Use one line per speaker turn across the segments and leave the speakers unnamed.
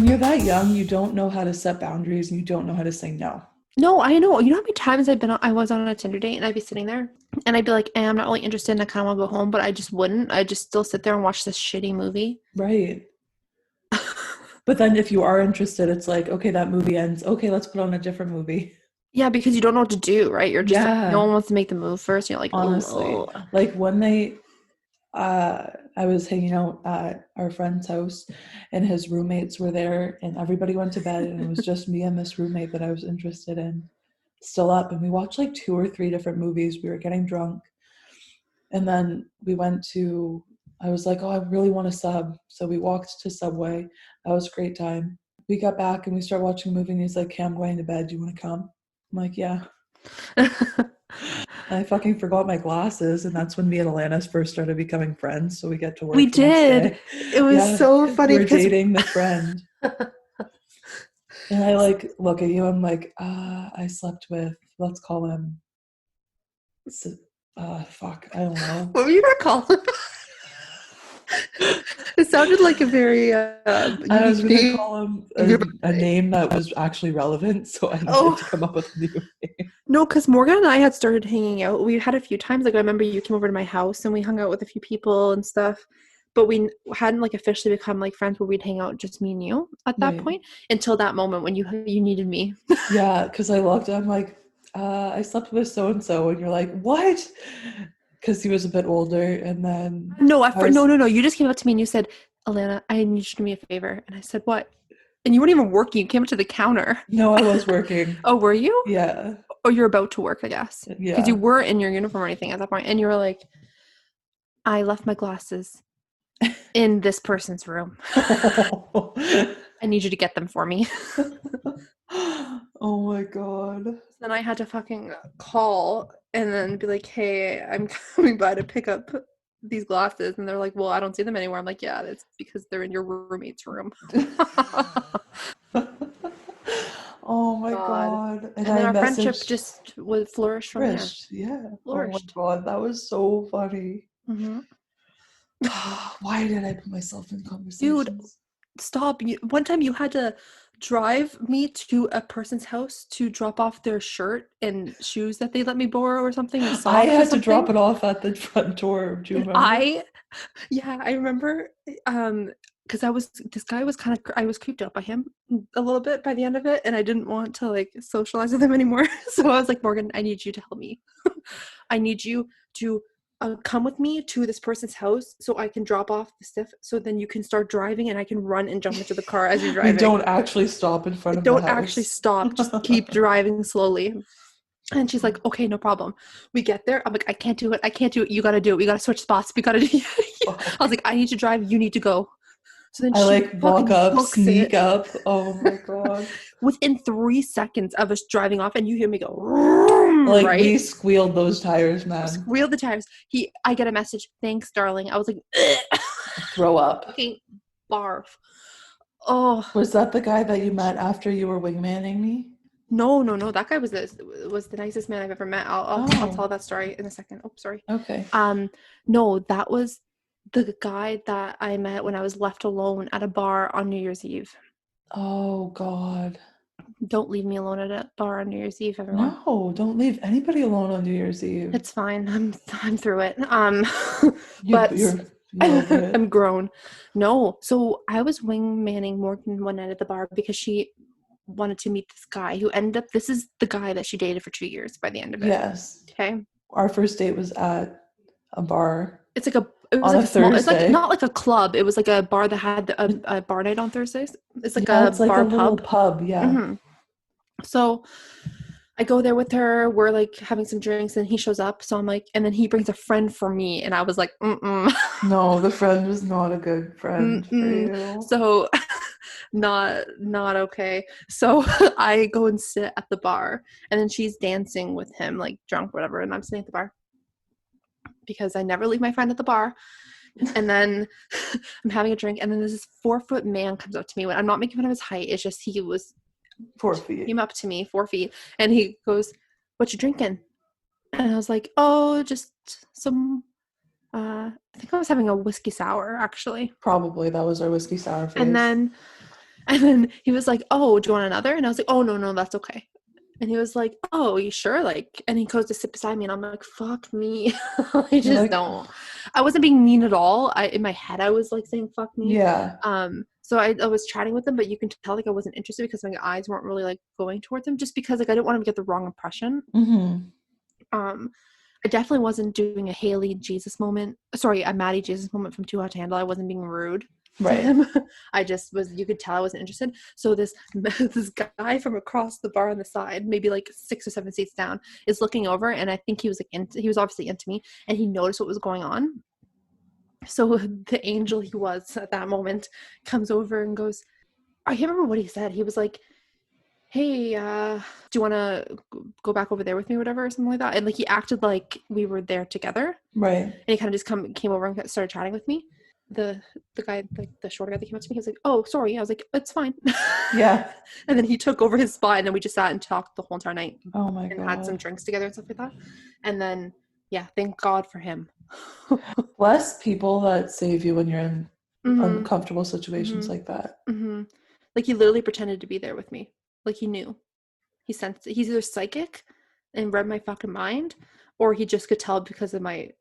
when you're that young, you don't know how to set boundaries and you don't know how to say no.
No, I know. You know how many times I was on a Tinder date and I'd be sitting there and I'd be like, I'm not really interested and I kind of want to go home, but I just wouldn't. I'd just still sit there and watch this shitty movie.
Right. But then if you are interested, it's like, okay, that movie ends. Okay, let's put on a different movie.
Yeah, because you don't know what to do, right? You're just like, no
Yeah,
one wants to make the move first. You're like,
honestly.
oh.
Like one night, I was hanging out at our friend's house and his roommates were there and everybody went to bed and it was just me and this roommate that I was interested in still up, and we watched like 2 or 3 different movies. We were getting drunk and then I was like, oh, I really want a sub. So we walked to Subway. That was a great time. We got back and we started watching a movie and he's like, okay, I'm going to bed. Do you want to come? I'm like, yeah. I fucking forgot my glasses, and that's when me and Alanah first started becoming friends. So we get to
We
work the next
did.
day.
It was
Yeah,
so funny
we're
because
dating the friend. And I like look at you. I'm like, I slept with. Let's call him. Fuck. I don't know.
what were you gonna call him? It sounded like a very
I was
unique
gonna
name.
call him a name that was actually relevant, so I needed to come up with a new name.
No, because Morgan and I had started hanging out. We had a few times. Like I remember you came over to my house and we hung out with a few people and stuff. But we hadn't like officially become like friends where we'd hang out just me and you at that
Right.
point until that moment when you needed me.
Yeah, because I looked. I'm like, I slept with so and so, and you're like, what? Because he was a bit older, and then
No,
I was
no. You just came up to me and you said, Alanah, I need you to do me a favor. And I said, what? And you weren't even working. You came up to the counter.
no, I was working.
Oh, were you?
Yeah,
Or you're about to work, I guess. Because you
yeah.
weren't in your uniform or anything at that point. And you were like, I left my glasses in this person's room. I need you to get them for me.
Oh my god.
Then I had to fucking call and then be like, hey, I'm coming by to pick up these glasses. And they're like, well, I don't see them anymore. I'm like, yeah, that's because they're in your roommate's room.
Oh my
God.
god. And
And then
I
our friendship
messaged
just would flourish from there.
Trish. Yeah. Oh my
Flourished.
god, that was so funny.
Mm-hmm.
Why did I put myself in
Dude,
conversations?
stop. One time you had to drive me to a person's house to drop off their shirt and shoes that they let me borrow or something, or
I
socks or
had to drop
something.
it off at the front door. Do you
And
remember?
yeah, I remember, because this guy was I was creeped out by him a little bit by the end of it, and I didn't want to like socialize with him anymore. So I was like, Morgan, I need you to help me. I need you to come with me to this person's house so I can drop off the stuff so then you can start driving and I can run and jump into the car as you're
We
driving.
don't actually stop in front of the
Don't actually
house.
stop, just keep driving slowly. And she's like, okay, no problem. We get there. I'm like, I can't do it. You got to do it. We got to switch spots. We got to do it. I was like, I need to drive. You need to go. So then
I
she
like walk
fucking
up,
books
sneak
it
up. Oh my god.
within 3 seconds of us driving off, and you hear me go,
Like
right?
we squealed those tires, man.
Squeal the tires. I get a message. Thanks, darling. I was like,
Throw up.
fucking barf. Oh,
Was that the guy that you met after you were wingmanning me?
no. That guy was the nicest man I've ever met. I'll tell that story in a second. Oh, sorry.
Okay.
No, that was the guy that I met when I was left alone at a bar on New Year's Eve.
Oh god.
Don't leave me alone at a bar on New Year's Eve, everyone.
No, don't leave anybody alone on New Year's Eve.
It's fine. I'm through it. But
You're over it.
I'm grown. No, so I was wingmanning Morgan one night at the bar because she wanted to meet this guy who ended up. This is the guy that she dated for 2 years by the end of it.
Yes.
Okay.
Our first date was at a bar
It was
on
like
a
a small. It's like
Thursday.
not like a club. It was like a bar that had a bar night on Thursdays. It's like
Yeah,
a
it's like a
bar
little
pub.
pub. Yeah.
Mm-hmm. So I go there with her. We're like having some drinks, and he shows up. So I'm like, and then he brings a friend for me, and I was like,
No, the friend was not a good friend for you.
So not okay. So I go and sit at the bar, and then she's dancing with him, like drunk, whatever, and I'm sitting at the bar because I never leave my friend at the bar. And then I'm having a drink, and then this 4-foot man comes up to me. When I'm not making fun of his height, it's just he
4 feet.
came up to me 4 feet, and he goes, "What you drinking?" And I was like, "Oh, just some." I think I was having a whiskey sour, actually.
Probably that was our whiskey sour
And
phase.
then And then he was like, oh, do you want another? And I was like, oh, no, that's okay. And he was like, oh, you sure? Like, and he goes to sit beside me, and I'm like, fuck me. I
You're
just
like,
don't. I wasn't being mean at all. In my head, I was like saying, fuck me.
yeah.
So I was chatting with him, but you can tell like I wasn't interested because my eyes weren't really like going towards him, just because like I didn't want him to get the wrong impression.
Mm-hmm.
I definitely wasn't doing a Haley Jesus moment. Sorry, a Maddie Jesus moment from Too Hot to Handle. I wasn't being rude to
Right.
him. I just was, you could tell I wasn't interested. So this guy from across the bar on the side, maybe like 6 or 7 seats down, is looking over, and I think he was like he was obviously into me, and he noticed what was going on. So the angel he was at that moment comes over and goes, I can't remember what he said. He was like, hey, do you want to go back over there with me or whatever, or something like that? And like he acted like we were there together.
Right.
And he kind of just came over and started chatting with me. The guy, like the shorter guy that came up to me, he was like, oh, sorry. I was like, it's fine.
Yeah.
And then he took over his spot, and then we just sat and talked the whole entire night.
Oh my
and
God.
had some drinks together and stuff like that. And then, yeah, thank God for him.
Bless people that save you when you're in uncomfortable situations
Mm-hmm.
like that.
Mm-hmm. Like he literally pretended to be there with me. Like he knew. He sensed it. He's either psychic and read my fucking mind, or he just could tell because of my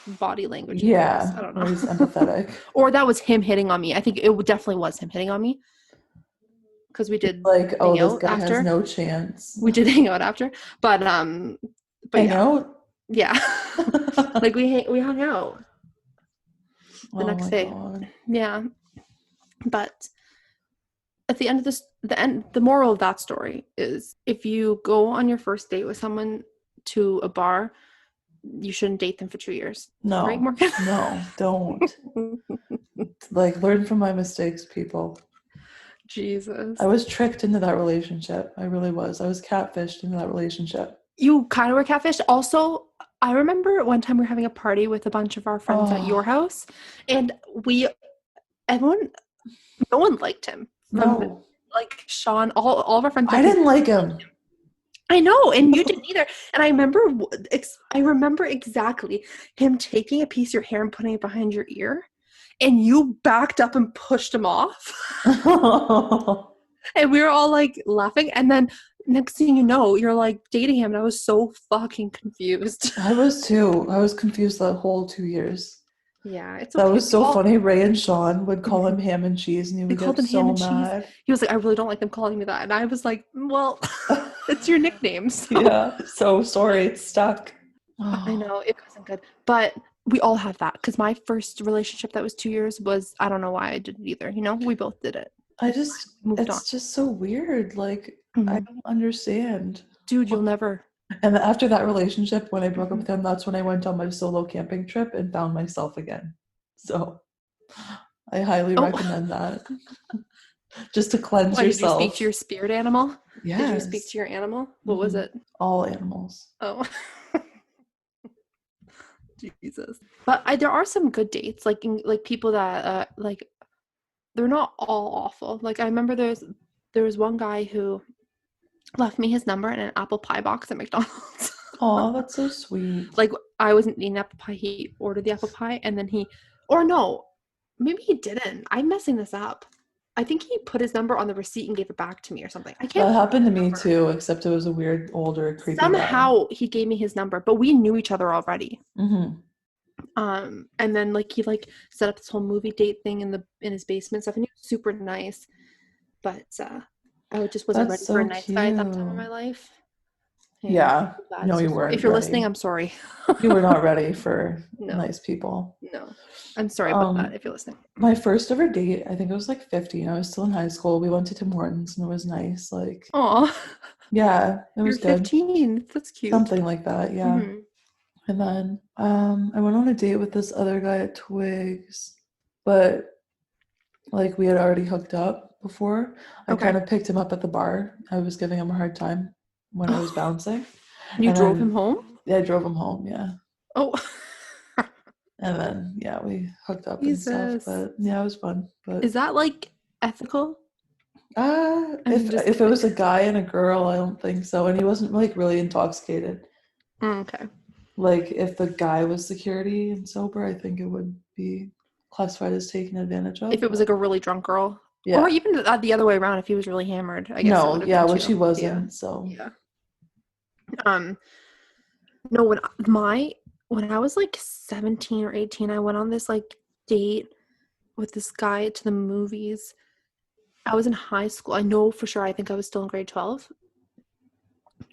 body language.
Yeah.
I don't
Or
know.
he's empathetic.
Or that was him hitting on me. I think it definitely was him hitting on me, because we did
Like, oh,
hang
this
out
guy has
after.
no chance.
We did hang out after, but
Hang
yeah,
out?
yeah. Like we hung out the
Oh
next
my
day.
God.
Yeah, but at the end of this, the moral of that story is, if you go on your first date with someone to a bar, you shouldn't date them for 2 years.
No.
Right, Morgan?
No, don't. Like, learn from my mistakes, people.
Jesus.
I was tricked into that relationship. I really was. I was catfished into that relationship.
You kind of were catfished. Also, I remember one time we were having a party with a bunch of our friends at your house, and no one liked him.
No.
Like Sean, all of our friends.
I didn't like him.
I know, and you didn't either. And I remember exactly him taking a piece of your hair and putting it behind your ear, and you backed up and pushed him off. And we were all like laughing, and then next thing you know, you're like dating him, and I was so fucking confused.
I was too. I was confused that whole 2 years.
Yeah, it's
That
okay.
was so funny. Ray and Sean would call him ham and cheese, and he would
called
get
him ham
so
and
mad.
cheese. He was like, I really don't like them calling me that. And I was like, well, it's your nickname. So.
Yeah, so sorry, it's stuck.
I know, it wasn't good. But we all have that, because my first relationship that was 2 years was, I don't know why I did it either. You know, we both did it.
It's just so weird. Like, I don't understand.
Dude, you'll never.
And after that relationship, when I broke up with him, that's when I went on my solo camping trip and found myself again. So I highly recommend that. Just to cleanse yourself.
Did you speak to your spirit animal?
Yes.
Did you speak to your animal? What was it?
All animals.
Oh. Jesus. But there are some good dates, like people that like, they're not all awful. Like I remember there was one guy who left me his number in an apple pie box at McDonald's.
Oh, that's so sweet.
Like I wasn't eating apple pie, he ordered the apple pie, and then maybe he didn't. I'm messing this up. I think he put his number on the receipt and gave it back to me or something. I can't.
That happened to me too, except it was a weird, older, creepy
Somehow
guy.
he gave me his number, but we knew each other already.
Mm-hmm.
And then like he like set up this whole movie date thing in his basement stuff, and he was super nice. But I just wasn't ready for a nice guy at that time in my life.
Yeah. No, you weren't.
If you're
ready.
listening, I'm sorry.
You were not ready for nice people.
No. I'm sorry about that if you're listening.
My first ever date, I think I was like 15. I was still in high school. We went to Tim Hortons and it was nice. Like,
aw.
Yeah, it was
You're
good.
15. That's cute.
Something like that, yeah. Mm-hmm. And then I went on a date with this other guy at Twigs, but like we had already hooked up before. I kind of picked him up at the bar. I was giving him a hard time when I was bouncing.
You drove him home?
Yeah, I drove him home, yeah.
Oh.
And then, yeah, we hooked up and stuff. But yeah, it was fun. But
is that like ethical?
If it was a guy and a girl, I don't think so. And he wasn't like really intoxicated.
Okay.
Like if the guy was security and sober, I think it would be classified as taken advantage of.
If it was like a really drunk girl?
Yeah.
Or even the other way around, if he was really hammered, I guess it would
No,
have
yeah,
been
which he
too. Yeah.
wasn't. So
Yeah. Um, no, when I was like 17 or 18, I went on this like date with this guy to the movies. I was in high school. I know for sure. I think I was still in grade 12.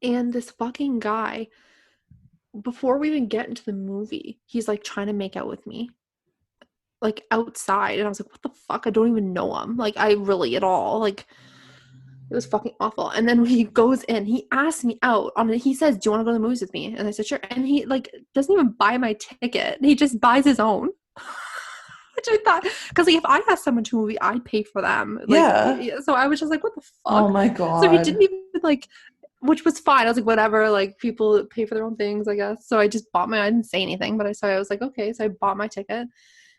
And this fucking guy, before we even get into the movie, he's like trying to make out with me, like outside. And I was like, what the fuck? I don't even know him. Like, I really at all. Like, it was fucking awful. And then when he goes in, he asks me out on it. He says, do you want to go to the movies with me? And I said, sure. And he like doesn't even buy my ticket. He just buys his own. Which I thought, because like, if I ask someone to a movie, I'd pay for them. Like,
yeah.
so I was just like, what the
Oh
fuck?
my
So he didn't
God.
even like, which was fine. I was like, whatever, like people pay for their own things, I guess. So I just bought I didn't say anything, but I was like, okay. So I bought my ticket.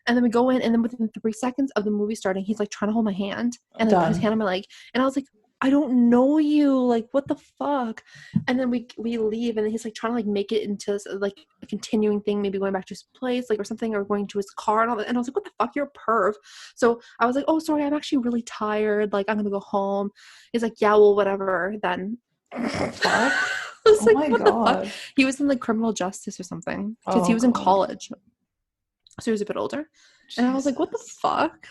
And then we go in, and then within 3 seconds of the movie starting, he's like trying to hold my hand and like put his hand
Done.
on my leg. And I was like, I don't know you. Like, what the fuck? And then we leave, and then he's like trying to like make it into like a continuing thing, maybe going back to his place, like or something, or going to his car and all that. And I was like, what the fuck? You're a perv. So I was like, oh, sorry, I'm actually really tired. Like, I'm gonna go home. He's like, yeah, well, whatever then.
What the fuck?
I was
Oh
like,
my
what the fuck?
God.
He was in like criminal justice or something because he
Oh
was in
God.
college. So he was a bit older. And I was like, what the
Jesus.
fuck?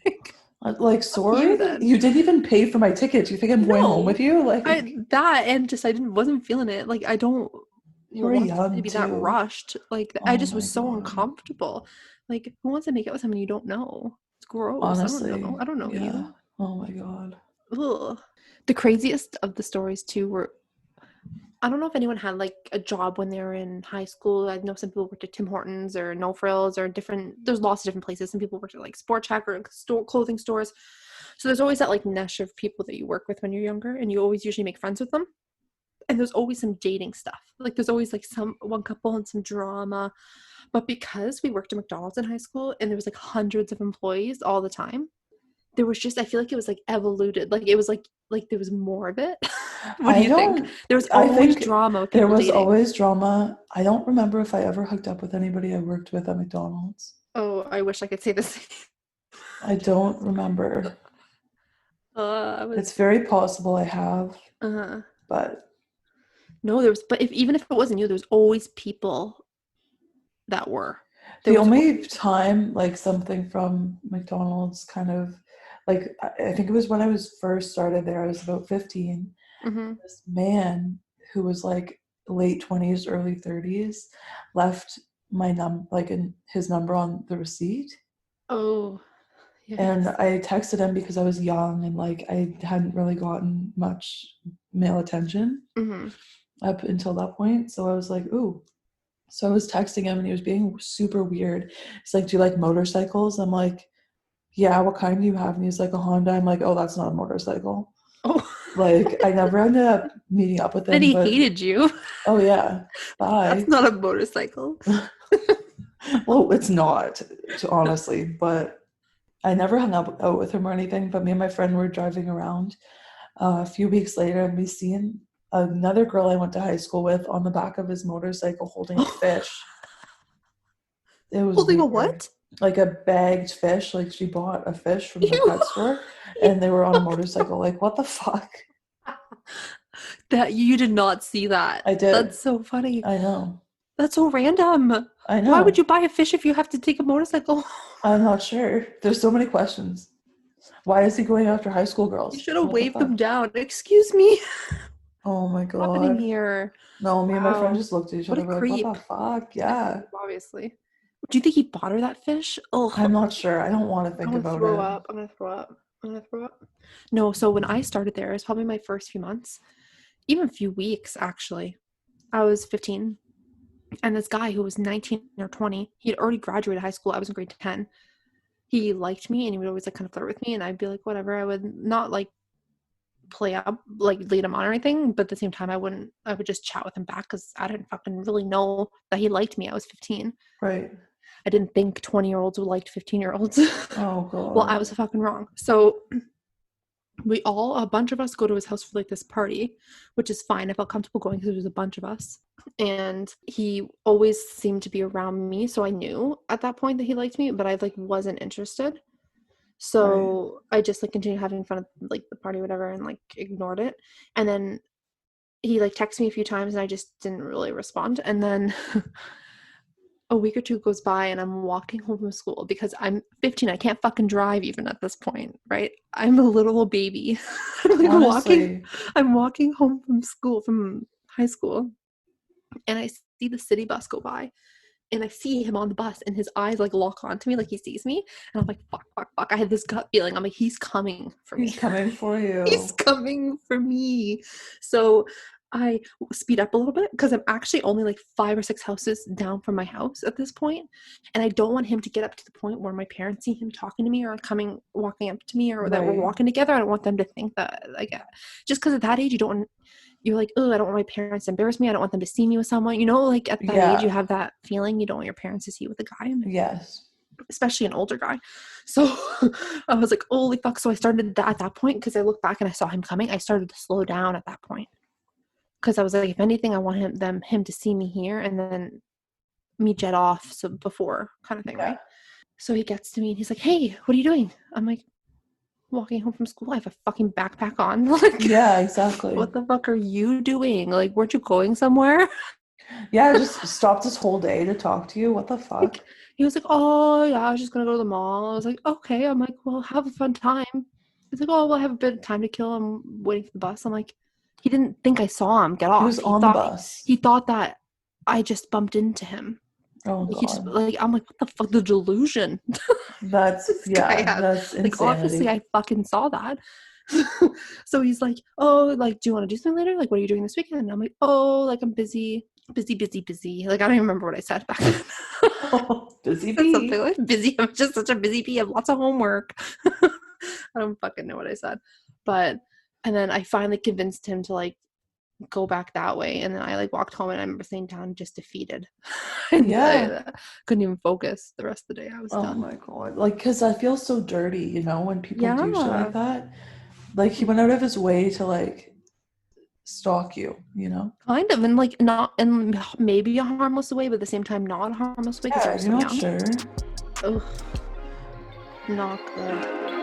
Like,
Fuck you
sorry?
then.
You didn't even pay for my ticket. Do you think I'm going home with
No.
you? Like,
And just I wasn't feeling it. Like I don't
you were
want to
young
be that
too.
rushed. Like I
Oh
just
my
was so
God.
uncomfortable. Like who wants to make out with someone you don't know? It's gross. I don't know.
Honestly.
I don't know
Yeah.
you.
Oh my God.
Ugh. The craziest of the stories too were I don't know if anyone had like a job when they were in high school. I know some people worked at Tim Hortons or No Frills or different. There's lots of different places. Some people worked at like Sport Check or clothing stores. So there's always that like mesh of people that you work with when you're younger, and you always usually make friends with them. And there's always some dating stuff. Like there's always like one couple and some drama. But because we worked at McDonald's in high school and there was like hundreds of employees all the time, there was just I feel like it was like evoluted. Like it was like there was more of it. What do
I
you think?
don't,
There was
I
always
think
drama with
there
people
was
dating.
always drama. I don't remember if I ever hooked up with anybody I worked with at McDonald's.
Oh, I wish I could say the same.
I don't remember.
I
It's
was
very possible I have,
uh
but
no, there was but if even if it wasn't you, there was always people that were. There
the
was
only time like something from McDonald's kind of like I think it was when I was first started there, I was about 15.
mm-hmm.
This man who was like late 20s, early 30s left my like in his number on the receipt.
Oh,
And
yikes.
I texted him because I was young and like I hadn't really gotten much male attention
Mm-hmm.
up until that point. So I was like, ooh. So I was texting him and he was being super weird. He's like, do you like motorcycles? I'm like, yeah, what kind do you have? And he's like, a Honda. I'm like, oh, that's not a motorcycle.
Oh,
Like, I never ended up meeting up with
then
him,
he
but
hated you.
oh yeah,
That's
bye.
not a motorcycle.
Well, it's not, honestly, but I never hung up out with him or anything. But me and my friend were driving around a few weeks later, and we seen another girl I went to high school with on the back of his motorcycle holding a fish. It was
Holding a
weird.
what?
Like a bagged fish, like she bought a fish from the
You,
pet store and they were on a motorcycle. Like, what the fuck?
that you did not see that.
I did.
That's so funny.
I know.
That's so random.
I
Why would
know.
you buy a fish if you have to take a motorcycle?
I'm not sure. There's so many questions. Why is he going after high school
You
girls?
should have
What the
waved them
fuck?
down. Excuse me.
Oh my
What's happening
God.
here?
No, me and my friend
Wow.
just looked at each
What a
other like, what the
creep.
fuck?
A
Yeah.
creep, obviously. Do you think he bought her that fish?
I'm
Oh,
not sure. I don't want to
I'm
think
gonna
about
throw
it.
up. I'm gonna throw up. I'm gonna throw up. No, so when I started there, it was probably my first few months, even a few weeks actually. I was 15, and this guy who was 19 or 20, he had already graduated high school. I was in grade 10. He liked me, and he would always like kind of flirt with me, and I'd be like, whatever. I would not like play up, like lead him on or anything, but at the same time, I would just chat with him back because I didn't fucking really know that he liked me. I was 15.
Right.
I didn't think 20-year-olds would like 15-year-olds.
Oh
Well,
God.
I was fucking wrong. So a bunch of us go to his house for like this party, which is fine. I felt comfortable going because there was a bunch of us. And he always seemed to be around me. So I knew at that point that he liked me, but I like wasn't interested.
Right.
So I just like continued having fun at like the party, whatever, and like ignored it. And then he like texted me a few times and I just didn't really respond. And then a week or two goes by and I'm walking home from school because I'm 15. I can't fucking drive even at this point, right? I'm a little baby. I'm like walking,
Honestly,
I'm walking home from school, from high school, and I see the city bus go by and I see him on the bus and his eyes like lock onto me like he sees me. And I'm like, fuck, fuck, fuck. I had this gut feeling. I'm like, he's coming for
he's
me.
coming for
He's
you.
coming for me. So I speed up a little bit because I'm actually only like 5 or 6 houses down from my house at this point, and I don't want him to get up to the point where my parents see him talking to me or coming walking up to me or that we're
Right.
walking together. I don't want them to think that like just because at that age you don't want, you're like, oh, I don't want my parents to embarrass me. I don't want them to see me with someone. You know, like at that age you
Yeah.
have that feeling you don't want your parents to see you with a guy.
Yes.
Especially an older guy. So I was like, holy fuck. So I started that at that point because I looked back and I saw him coming. I started to slow down at that point because I was like, if anything, I want him to see me here and then me jet off. So before kind of thing,
Yeah.
right? So he gets to me and he's like, hey, what are you doing? I'm like, walking home from school. I have a fucking backpack on. Like,
Yeah, exactly.
what the fuck are you doing? Like, weren't you going somewhere?
Yeah, I just stopped this whole day to talk to you. What the fuck?
Like, he was like, oh, yeah, I was just going to go to the mall. I was like, okay. I'm like, well, have a fun time. He's like, oh, well, I have a bit of time to kill. I'm waiting for the bus. I'm like, he didn't think I saw him get
He was
off.
on the bus.
He thought that I just bumped into him.
Oh
Like, he just,
God.
like, I'm like, what the fuck? The delusion
That's,
this guy
yeah,
has.
that's
Like, obviously,
insanity.
I fucking saw that. So he's like, oh, like, do you want to do something later? Like, what are you doing this weekend? And I'm like, oh, like, I'm busy, busy, busy, busy. Like, I don't even remember what I said back then.
Oh, busy
Said something
bee.
like busy. I'm just such a busy bee. I have lots of homework. I don't fucking know what I said. But, and then I finally convinced him to like go back that way. And then I like walked home and I remember staying down just defeated. And
Yeah.
I couldn't even focus the rest of the day. I was
Oh
done.
my God. Like, because I feel so dirty, when people do shit like
Yeah.
that. Like, he went out of his way to, like, stalk you?
Kind of. And like not in maybe a harmless way, but at the same time not a harmless way because I
Yeah,
was
you're
so
not
young.
sure.
Ugh, not good.